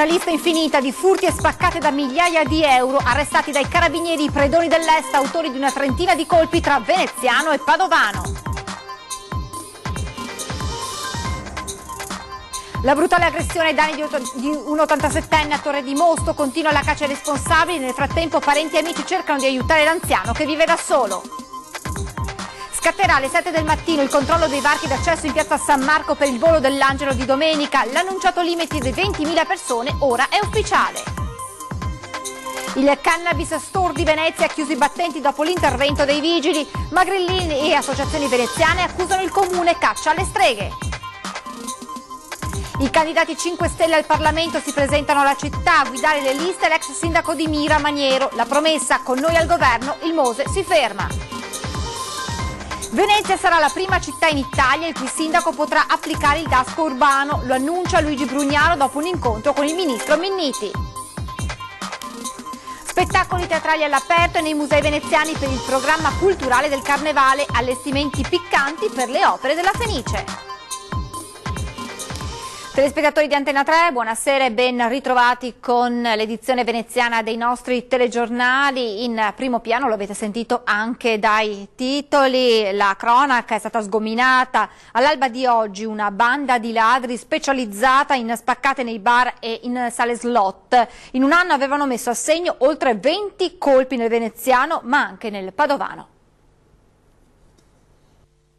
lista infinita di furti e spaccate da migliaia di euro, arrestati dai carabinieri i predoni dell'Est, autori di una trentina di colpi tra veneziano e padovano. La brutale aggressione ai danni di un 87enne a Torre di Mosto, continua la caccia ai responsabili, nel frattempo parenti e amici cercano di aiutare l'anziano che vive da solo. Scatterà alle 7 del mattino il controllo dei varchi d'accesso in piazza San Marco per il volo dell'Angelo di domenica. L'annunciato limite di 20.000 persone ora è ufficiale. Il Cannabis Store di Venezia ha chiuso i battenti dopo l'intervento dei vigili, ma grillini e associazioni veneziane accusano il comune caccia alle streghe. I candidati 5 Stelle al Parlamento si presentano alla città, a guidare le liste l'ex sindaco di Mira Maniero. La promessa: con noi al governo il Mose si ferma. Venezia sarà la prima città in Italia il cui sindaco potrà applicare il daspo urbano, lo annuncia Luigi Brugnaro dopo un incontro con il ministro Minniti. Spettacoli teatrali all'aperto e nei musei veneziani per il programma culturale del Carnevale, allestimenti piccanti per le opere della Fenice. Telespettatori di Antena 3, buonasera e ben ritrovati con l'edizione veneziana dei nostri telegiornali. In primo piano, lo avete sentito anche dai titoli, la cronaca è stata sgominata. All'alba di oggi una banda di ladri specializzata in spaccate nei bar e in sale slot. In un anno avevano messo a segno oltre 20 colpi nel veneziano ma anche nel padovano.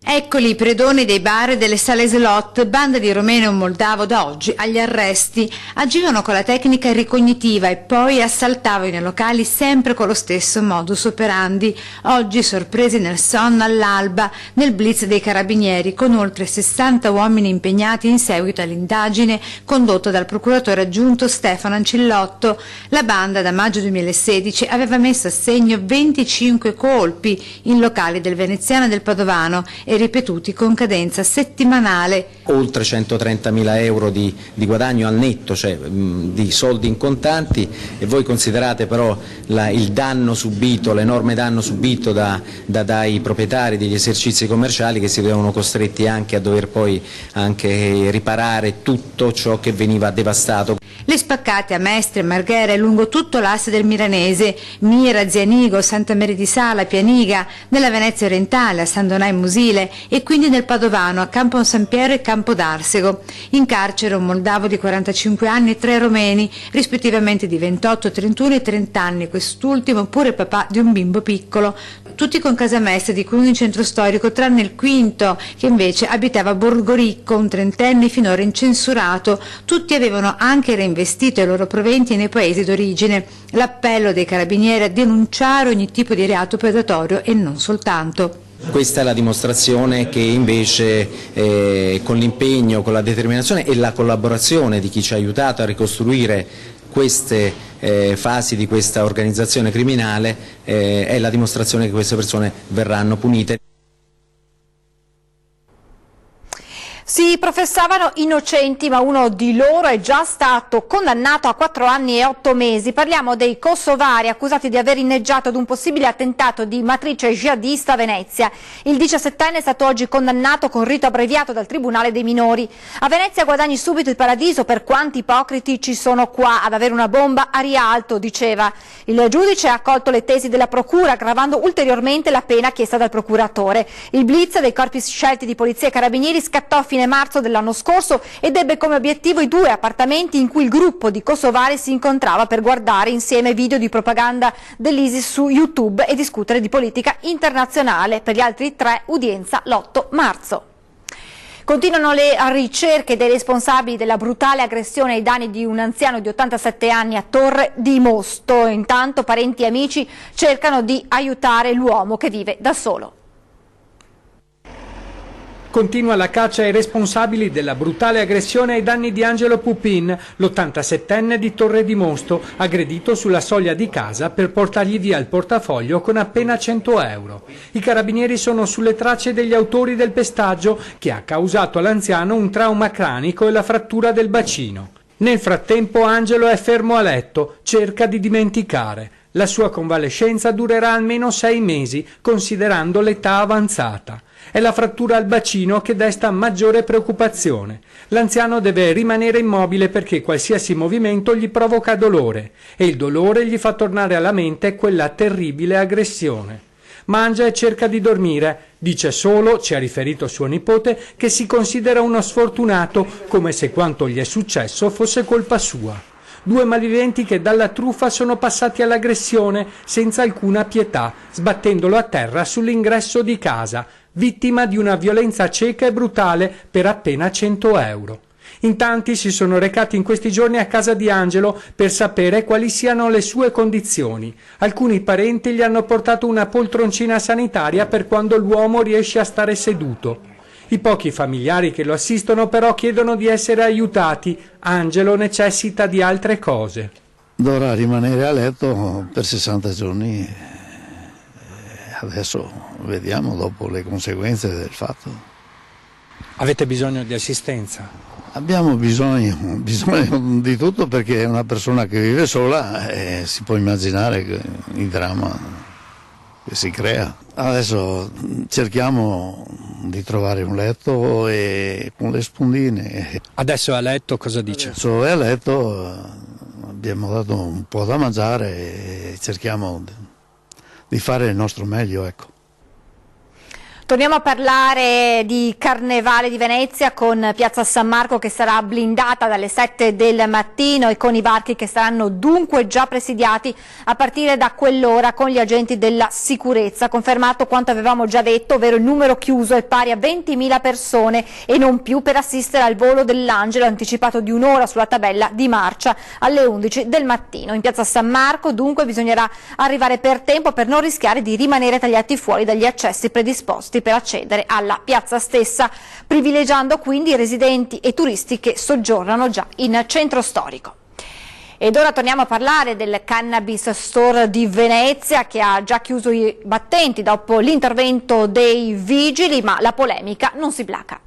Eccoli i predoni dei bar e delle sale slot, banda di romeno e moldavo da oggi agli arresti. Agivano con la tecnica ricognitiva e poi assaltavano i locali sempre con lo stesso modus operandi. Oggi sorpresi nel sonno all'alba nel blitz dei carabinieri con oltre 60 uomini impegnati in seguito all'indagine condotta dal procuratore aggiunto Stefano Ancillotto. La banda da maggio 2016 aveva messo a segno 25 colpi in locali del veneziano e del padovano e ripetuti con cadenza settimanale. Oltre 130.000 euro di guadagno al netto, cioè di soldi in contanti, e voi considerate però il danno subito, l'enorme danno subito dai proprietari degli esercizi commerciali che si vedevano costretti anche a dover poi anche riparare tutto ciò che veniva devastato. Le spaccate a Mestre e Marghera e lungo tutto l'asse del Milanese, Mira, Zianigo, Santa Maria di Sala, Pianiga, nella Venezia orientale, a San Donà e Musile e quindi nel Padovano, a Campo San Piero e Campo d'Arsego. In carcere un moldavo di 45 anni e 3 romeni, rispettivamente di 28, 31 e 30 anni, quest'ultimo pure papà di un bimbo piccolo. Tutti con casa Mestre di Cruni in centro storico, tranne il quinto, che invece abitava a Borgoricco, un trentenne finora incensurato. Tutti avevano anche reinvestito i loro proventi nei paesi d'origine. L'appello dei carabinieri a denunciare ogni tipo di reato predatorio e non soltanto. Questa è la dimostrazione che invece con l'impegno, con la determinazione e la collaborazione di chi ci ha aiutato a ricostruire queste fasi di questa organizzazione criminale è la dimostrazione che queste persone verranno punite. Si professavano innocenti, ma uno di loro è già stato condannato a 4 anni e 8 mesi. Parliamo dei kosovari accusati di aver inneggiato ad un possibile attentato di matrice jihadista a Venezia. Il 17enne è stato oggi condannato con rito abbreviato dal Tribunale dei minori. A Venezia guadagni subito il paradiso per quanti ipocriti ci sono qua ad avere una bomba a Rialto, diceva. Il giudice ha accolto le tesi della procura, aggravando ulteriormente la pena chiesta dal procuratore. Il blitz dei corpi scelti di polizia e carabinieri scattò a fine marzo dell'anno scorso ed ebbe come obiettivo i 2 appartamenti in cui il gruppo di kosovari si incontrava per guardare insieme video di propaganda dell'ISIS su YouTube e discutere di politica internazionale. Per gli altri 3 udienza l'8 marzo. Continuano le ricerche dei responsabili della brutale aggressione ai danni di un anziano di 87 anni a Torre di Mosto. Intanto parenti e amici cercano di aiutare l'uomo che vive da solo. Continua la caccia ai responsabili della brutale aggressione ai danni di Angelo Pupin, l'87enne di Torre di Mosto, aggredito sulla soglia di casa per portargli via il portafoglio con appena 100 euro. I carabinieri sono sulle tracce degli autori del pestaggio che ha causato all'anziano un trauma cranico e la frattura del bacino. Nel frattempo Angelo è fermo a letto, cerca di dimenticare. La sua convalescenza durerà almeno 6 mesi, considerando l'età avanzata. È la frattura al bacino che desta maggiore preoccupazione. L'anziano deve rimanere immobile perché qualsiasi movimento gli provoca dolore e il dolore gli fa tornare alla mente quella terribile aggressione. Mangia e cerca di dormire. Dice solo, ci ha riferito suo nipote, che si considera uno sfortunato, come se quanto gli è successo fosse colpa sua. 2 malviventi che dalla truffa sono passati all'aggressione senza alcuna pietà, sbattendolo a terra sull'ingresso di casa, vittima di una violenza cieca e brutale per appena 100 euro. In tanti si sono recati in questi giorni a casa di Angelo per sapere quali siano le sue condizioni. Alcuni parenti gli hanno portato una poltroncina sanitaria per quando l'uomo riesce a stare seduto. I pochi familiari che lo assistono però chiedono di essere aiutati. Angelo necessita di altre cose. Dovrà rimanere a letto per 60 giorni. Adesso vediamo dopo le conseguenze del fatto. Avete bisogno di assistenza? Abbiamo bisogno di tutto perché è una persona che vive sola e si può immaginare il dramma che si crea. Adesso cerchiamo di trovare un letto e con le spondine. Adesso è a letto, cosa dice? Adesso è a letto, abbiamo dato un po' da mangiare e cerchiamo di fare il nostro meglio, ecco. Torniamo a parlare di Carnevale di Venezia con Piazza San Marco che sarà blindata dalle 7 del mattino e con i varchi che saranno dunque già presidiati a partire da quell'ora con gli agenti della sicurezza. Confermato quanto avevamo già detto, ovvero il numero chiuso è pari a 20.000 persone e non più per assistere al volo dell'Angelo anticipato di un'ora sulla tabella di marcia alle 11 del mattino. In Piazza San Marco dunque bisognerà arrivare per tempo per non rischiare di rimanere tagliati fuori dagli accessi predisposti per accedere alla piazza stessa, privilegiando quindi i residenti e turisti che soggiornano già in centro storico. Ed ora torniamo a parlare del Cannabis Store di Venezia che ha già chiuso i battenti dopo l'intervento dei vigili, ma la polemica non si placa.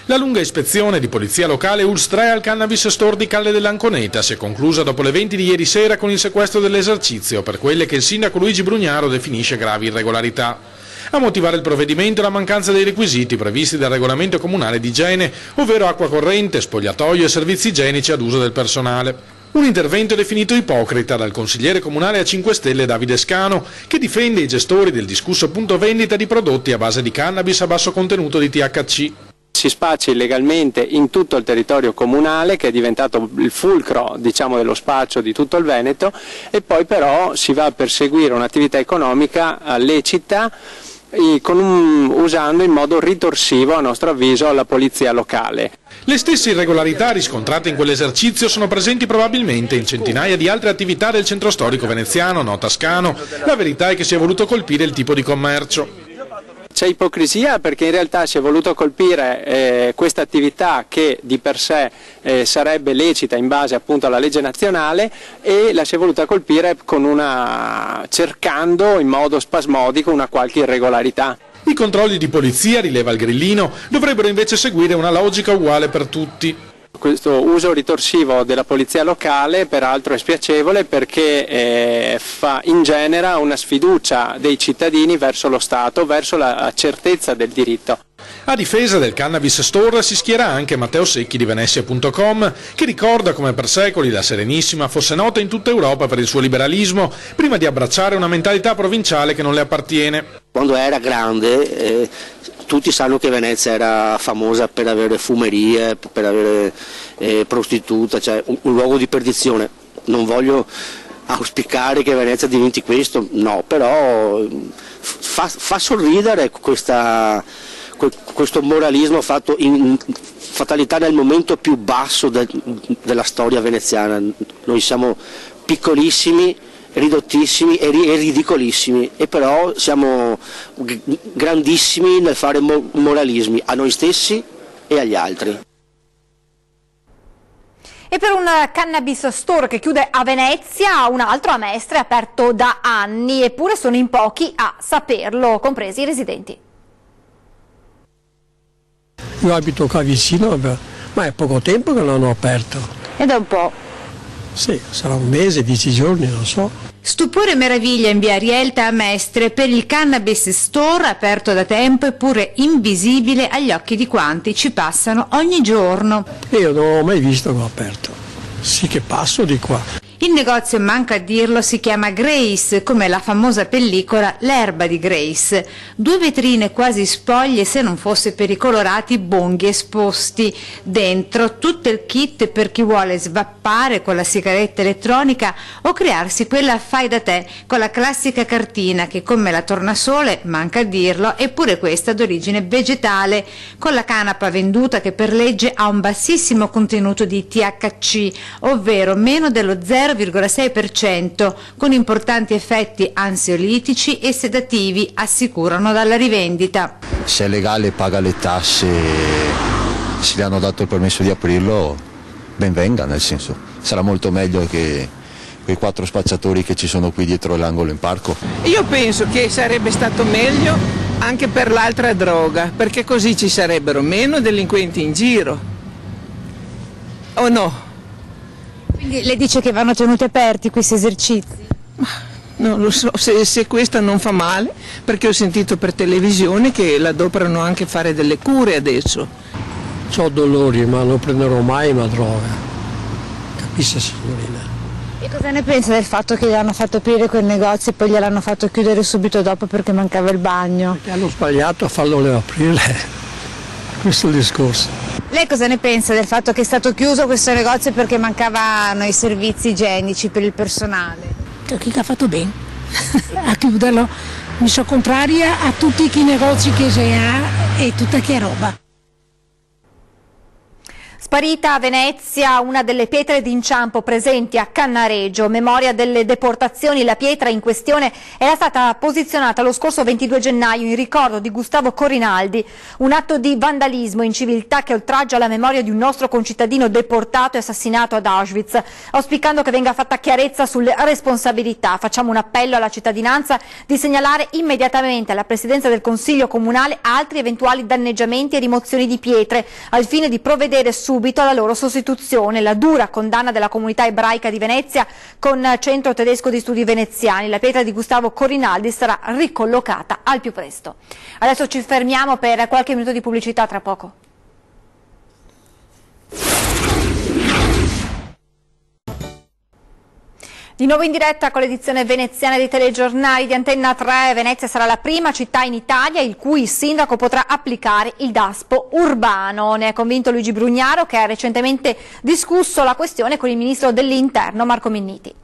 La lunga ispezione di polizia locale ULS 3 al Cannabis Store di Calle dell'Anconeta si è conclusa dopo le 20 di ieri sera con il sequestro dell'esercizio per quelle che il sindaco Luigi Brugnaro definisce gravi irregolarità. A motivare il provvedimento la mancanza dei requisiti previsti dal regolamento comunale di igiene, ovvero acqua corrente, spogliatoio e servizi igienici ad uso del personale. Un intervento definito ipocrita dal consigliere comunale a 5 Stelle Davide Scano, che difende i gestori del discusso punto vendita di prodotti a base di cannabis a basso contenuto di THC. Si spaccia illegalmente in tutto il territorio comunale, che è diventato il fulcro, diciamo, dello spaccio di tutto il Veneto, e poi però si va a perseguire un'attività economica lecita usando in modo ritorsivo, a nostro avviso, la polizia locale. Le stesse irregolarità riscontrate in quell'esercizio sono presenti probabilmente in centinaia di altre attività del centro storico veneziano, nota Scano. La verità è che si è voluto colpire il tipo di commercio. C'è ipocrisia perché in realtà si è voluto colpire questa attività che di per sé sarebbe lecita in base appunto alla legge nazionale, e la si è voluta colpire cercando in modo spasmodico una qualche irregolarità. I controlli di polizia, rileva il Grillino, dovrebbero invece seguire una logica uguale per tutti. Questo uso ritorsivo della polizia locale peraltro è spiacevole perché ingenera una sfiducia dei cittadini verso lo Stato, verso la certezza del diritto. A difesa del Cannabis Store si schiera anche Matteo Secchi di Venezia.com, che ricorda come per secoli la Serenissima fosse nota in tutta Europa per il suo liberalismo, prima di abbracciare una mentalità provinciale che non le appartiene. Quando era grande tutti sanno che Venezia era famosa per avere fumerie, per avere prostituta, cioè un luogo di perdizione. Non voglio auspicare che Venezia diventi questo, no, però fa sorridere questo moralismo fatto in fatalità nel momento più basso della storia veneziana. Noi siamo piccolissimi, ridottissimi e ridicolissimi, e però siamo grandissimi nel fare moralismi a noi stessi e agli altri. E per un Cannabis Store che chiude a Venezia, un altro a Mestre è aperto da anni, eppure sono in pochi a saperlo, compresi i residenti. Io abito qua vicino, ma è poco tempo che l'hanno aperto. Ed è un po'. Sì, sarà un mese, 10 giorni, non so. Stupore e meraviglia in via Rielta a Mestre per il Cannabis Store aperto da tempo eppure invisibile agli occhi di quanti ci passano ogni giorno. Io non ho mai visto che ho aperto, sì che passo di qua. Il negozio, manca a dirlo, si chiama Grace, come la famosa pellicola L'erba di Grace. 2 vetrine quasi spoglie se non fosse per i colorati bonghi esposti. Dentro tutto il kit per chi vuole svappare con la sigaretta elettronica o crearsi quella fai da te con la classica cartina che, come la tornasole, manca a dirlo, è pure questa d'origine vegetale, con la canapa venduta che per legge ha un bassissimo contenuto di THC, ovvero meno dello 0,6%, con importanti effetti ansiolitici e sedativi, assicurano dalla rivendita. Se è legale, paga le tasse, se gli hanno dato il permesso di aprirlo, ben venga, nel senso, sarà molto meglio che quei 4 spacciatori che ci sono qui dietro l'angolo in parco. Io penso che sarebbe stato meglio anche per l'altra droga, perché così ci sarebbero meno delinquenti in giro, o no? Quindi le dice che vanno tenuti aperti questi esercizi? Non lo so, se questa non fa male, perché ho sentito per televisione che la adoperano anche a fare delle cure adesso. Ho dolori, ma non prenderò mai una droga, capisce signorina? E cosa ne pensa del fatto che gli hanno fatto aprire quel negozio e poi gliel'hanno fatto chiudere subito dopo perché mancava il bagno? Perché hanno sbagliato a farlo aprire, questo è il discorso. Lei cosa ne pensa del fatto che è stato chiuso questo negozio perché mancavano i servizi igienici per il personale? Che ha fatto bene a chiuderlo, mi sono contraria a tutti i negozi che si ha e tutta che roba. Sparita a Venezia una delle pietre d'inciampo presenti a Cannaregio. Memoria delle deportazioni, la pietra in questione era stata posizionata lo scorso 22 gennaio in ricordo di Gustavo Corinaldi, un atto di vandalismo e inciviltà che oltraggia la memoria di un nostro concittadino deportato e assassinato ad Auschwitz. Auspicando che venga fatta chiarezza sulle responsabilità, facciamo un appello alla cittadinanza di segnalare immediatamente alla Presidenza del Consiglio Comunale altri eventuali danneggiamenti e rimozioni di pietre, al fine di provvedere subito alla loro sostituzione. La dura condanna della comunità ebraica di Venezia con Centro Tedesco di Studi Veneziani. La pietra di Gustavo Corinaldi sarà ricollocata al più presto. Adesso ci fermiamo per qualche minuto di pubblicità, tra poco. Di nuovo in diretta con l'edizione veneziana dei telegiornali di Antenna 3. Venezia sarà la prima città in Italia il cui sindaco potrà applicare il DASPO urbano. Ne è convinto Luigi Brugnaro, che ha recentemente discusso la questione con il ministro dell'Interno Marco Minniti.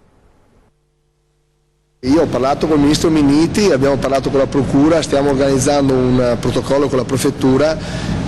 Io ho parlato con il ministro Minniti, abbiamo parlato con la procura, stiamo organizzando un protocollo con la prefettura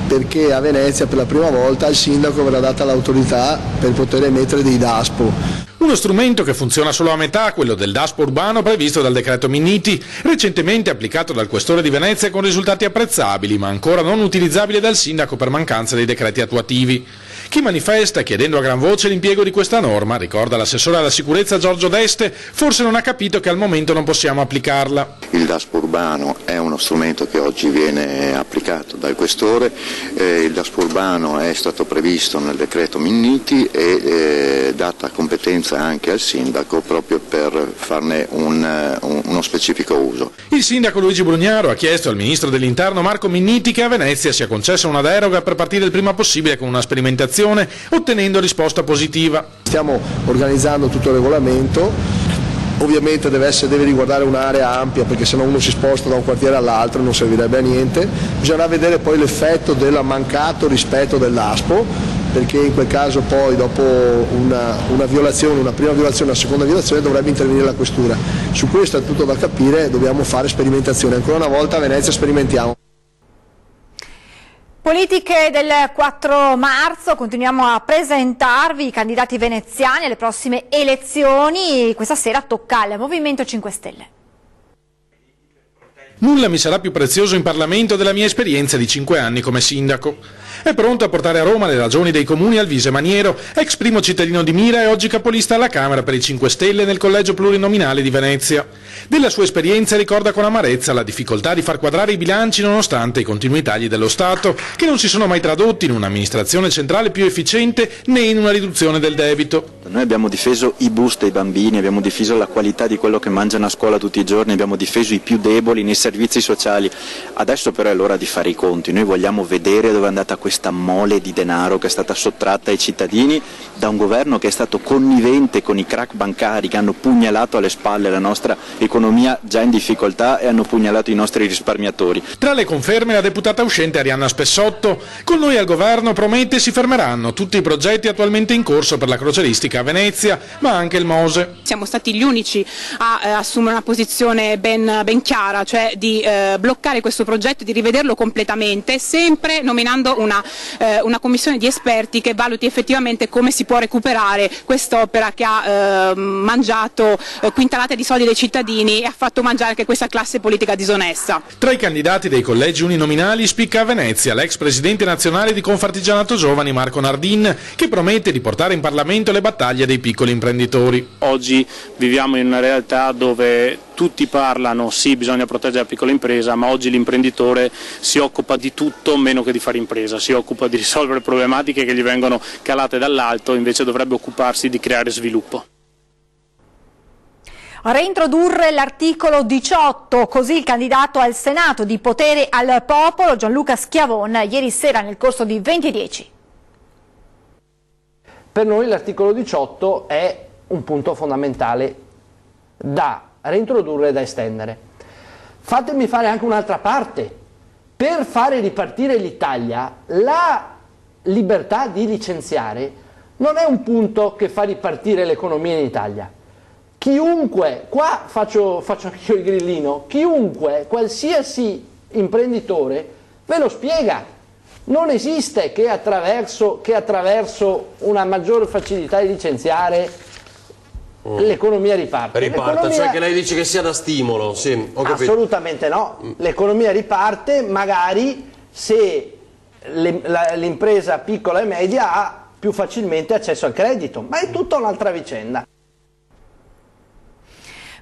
perché a Venezia per la prima volta al sindaco verrà data l'autorità per poter emettere dei DASPO. Uno strumento che funziona solo a metà, quello del DASPO urbano previsto dal decreto Minniti, recentemente applicato dal questore di Venezia con risultati apprezzabili, ma ancora non utilizzabile dal sindaco per mancanza dei decreti attuativi. Chi manifesta chiedendo a gran voce l'impiego di questa norma, ricorda l'assessore alla sicurezza Giorgio Deste, forse non ha capito che al momento non possiamo applicarla. Il DASPO urbano è uno strumento che oggi viene applicato dal questore, il DASPO urbano è stato previsto nel decreto Minniti e data competenza anche al sindaco proprio per farne uno specifico uso. Il sindaco Luigi Brugnaro ha chiesto al ministro dell'Interno Marco Minniti che a Venezia sia concessa una deroga per partire il prima possibile con una sperimentazione, ottenendo risposta positiva. Stiamo organizzando tutto il regolamento, ovviamente deve riguardare un'area ampia perché se no uno si sposta da un quartiere all'altro non servirebbe a niente, bisognerà vedere poi l'effetto del mancato rispetto del DASPO, perché in quel caso poi dopo una violazione, una prima violazione, una seconda violazione dovrebbe intervenire la questura. Su questo è tutto da capire, dobbiamo fare sperimentazione, ancora una volta a Venezia sperimentiamo. Politiche del 4 marzo, continuiamo a presentarvi i candidati veneziani alle prossime elezioni. Questa sera tocca al Movimento 5 Stelle. Nulla mi sarà più prezioso in Parlamento della mia esperienza di 5 anni come sindaco. È pronto a portare a Roma le ragioni dei comuni Alvise Maniero, ex primo cittadino di Mira e oggi capolista alla Camera per i 5 Stelle nel collegio plurinominale di Venezia. Della sua esperienza ricorda con amarezza la difficoltà di far quadrare i bilanci nonostante i continui tagli dello Stato, che non si sono mai tradotti in un'amministrazione centrale più efficiente né in una riduzione del debito. Noi abbiamo difeso i bus dei bambini, abbiamo difeso la qualità di quello che mangiano a scuola tutti i giorni, abbiamo difeso i più deboli nei servizi sociali. Adesso però è l'ora di fare i conti, noi vogliamo vedere dove è andata questa mole di denaro che è stata sottratta ai cittadini da un governo che è stato connivente con i crack bancari che hanno pugnalato alle spalle la nostra economia già in difficoltà e hanno pugnalato i nostri risparmiatori. Tra le conferme la deputata uscente Arianna Spessotto, con noi al governo promette si fermeranno tutti i progetti attualmente in corso per la crocieristica a Venezia, ma anche il Mose. Siamo stati gli unici a assumere una posizione ben chiara, cioè di bloccare questo progetto e di rivederlo completamente, sempre nominando una commissione di esperti che valuti effettivamente come si può recuperare quest'opera che ha mangiato quintalate di soldi dei cittadini e ha fatto mangiare anche questa classe politica disonesta. Tra i candidati dei collegi uninominali spicca a Venezia l'ex presidente nazionale di Confartigianato Giovani Marco Nardin, che promette di portare in Parlamento le battaglie dei piccoli imprenditori. Oggi viviamo in una realtà dove tutti parlano, sì, bisogna proteggere la piccola impresa, ma oggi l'imprenditore si occupa di tutto meno che di fare impresa, si occupa di risolvere problematiche che gli vengono calate dall'alto, invece dovrebbe occuparsi di creare sviluppo. Reintrodurre l'articolo 18, così il candidato al Senato di Potere al Popolo, Gianluca Schiavon, ieri sera nel corso di 2010. Per noi l'articolo 18 è un punto fondamentale da reintrodurre e da estendere. Fatemi fare anche un'altra parte. Per fare ripartire l'Italia, la libertà di licenziare non è un punto che fa ripartire l'economia in Italia. Chiunque, qua faccio anch'io il grillino, chiunque, qualsiasi imprenditore ve lo spiega. Non esiste che attraverso una maggiore facilità di licenziare l'economia riparte. Cioè che lei dice che sia da stimolo, sì, ho capito. Assolutamente no, l'economia riparte magari se l'impresa piccola e media ha più facilmente accesso al credito, ma è tutta un'altra vicenda.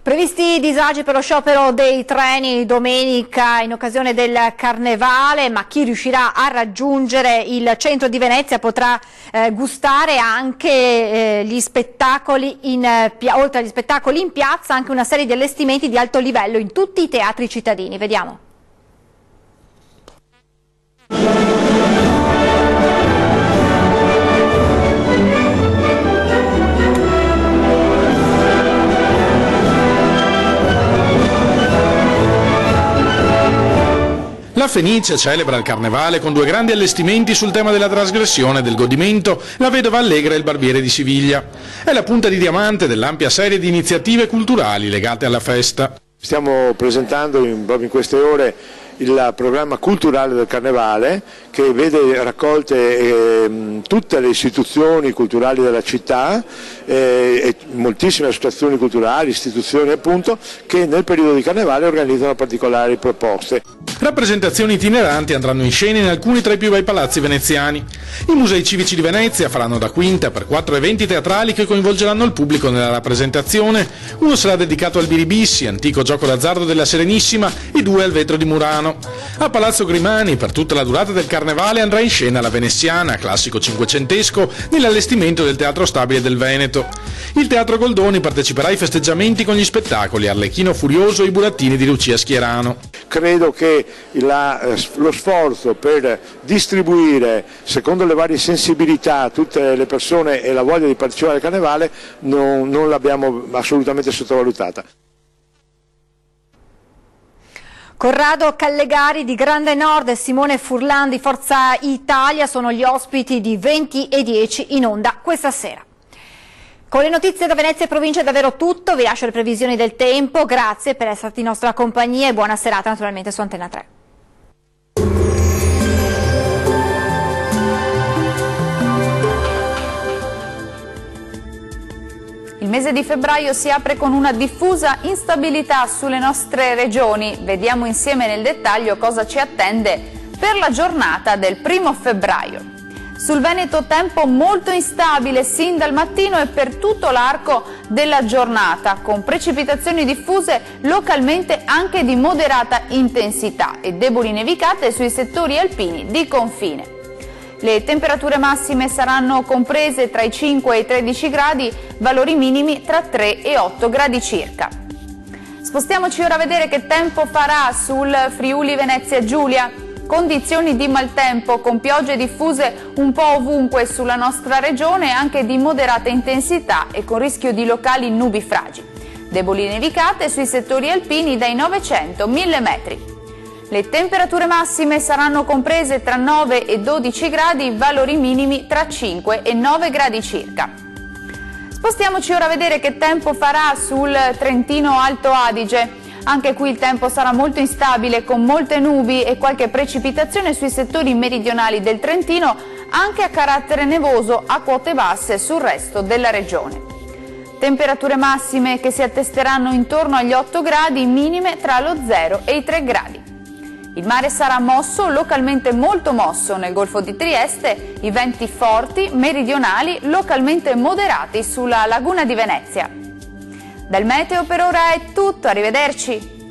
Previsti disagi per lo sciopero dei treni domenica in occasione del Carnevale, ma chi riuscirà a raggiungere il centro di Venezia potrà gustare anche gli spettacoli oltre agli spettacoli in piazza, anche una serie di allestimenti di alto livello in tutti i teatri cittadini. Vediamo. La Fenice celebra il Carnevale con due grandi allestimenti sul tema della trasgressione e del godimento, La Vedova Allegra e il Barbiere di Siviglia. È la punta di diamante dell'ampia serie di iniziative culturali legate alla festa. Stiamo presentando proprio in queste ore il programma culturale del Carnevale, che vede raccolte tutte le istituzioni culturali della città e moltissime associazioni culturali, istituzioni appunto, che nel periodo di Carnevale organizzano particolari proposte. Rappresentazioni itineranti andranno in scena in alcuni tra i più bei palazzi veneziani. I musei civici di Venezia faranno da quinta per 4 eventi teatrali che coinvolgeranno il pubblico nella rappresentazione. Uno sarà dedicato al Biribissi, antico gioco d'azzardo della Serenissima, e 2 al Vetro di Murano. A Palazzo Grimani, per tutta la durata del Carnevale, andrà in scena La Veneziana, classico cinquecentesco, nell'allestimento del Teatro Stabile del Veneto. Il Teatro Goldoni parteciperà ai festeggiamenti con gli spettacoli Arlecchino Furioso e i burattini di Lucia Schierano. Credo che lo sforzo per distribuire secondo le varie sensibilità tutte le persone e la voglia di partecipare al Carnevale non l'abbiamo assolutamente sottovalutata. Corrado Callegari di Grande Nord e Simone Furlan di Forza Italia sono gli ospiti di 20 e 10 in onda questa sera. Con le notizie da Venezia e provincia è davvero tutto, vi lascio le previsioni del tempo, grazie per essere in nostra compagnia e buona serata naturalmente su Antena 3. Il mese di febbraio si apre con una diffusa instabilità sulle nostre regioni. Vediamo insieme nel dettaglio cosa ci attende per la giornata del 1° febbraio. Sul Veneto tempo molto instabile sin dal mattino e per tutto l'arco della giornata, con precipitazioni diffuse localmente anche di moderata intensità e deboli nevicate sui settori alpini di confine. Le temperature massime saranno comprese tra i 5 e i 13 gradi, valori minimi tra 3 e 8 gradi circa. Spostiamoci ora a vedere che tempo farà sul Friuli Venezia Giulia. Condizioni di maltempo con piogge diffuse un po' ovunque sulla nostra regione, anche di moderata intensità e con rischio di locali nubifragi. Deboli nevicate sui settori alpini dai 900 1000 metri. Le temperature massime saranno comprese tra 9 e 12 gradi, valori minimi tra 5 e 9 gradi circa. Spostiamoci ora a vedere che tempo farà sul Trentino Alto Adige. Anche qui il tempo sarà molto instabile con molte nubi e qualche precipitazione sui settori meridionali del Trentino, anche a carattere nevoso a quote basse sul resto della regione. Temperature massime che si attesteranno intorno agli 8 gradi, minime tra lo 0 e i 3 gradi. Il mare sarà mosso, localmente molto mosso nel Golfo di Trieste, i venti forti, meridionali, localmente moderati sulla laguna di Venezia. Dal meteo per ora è tutto, arrivederci!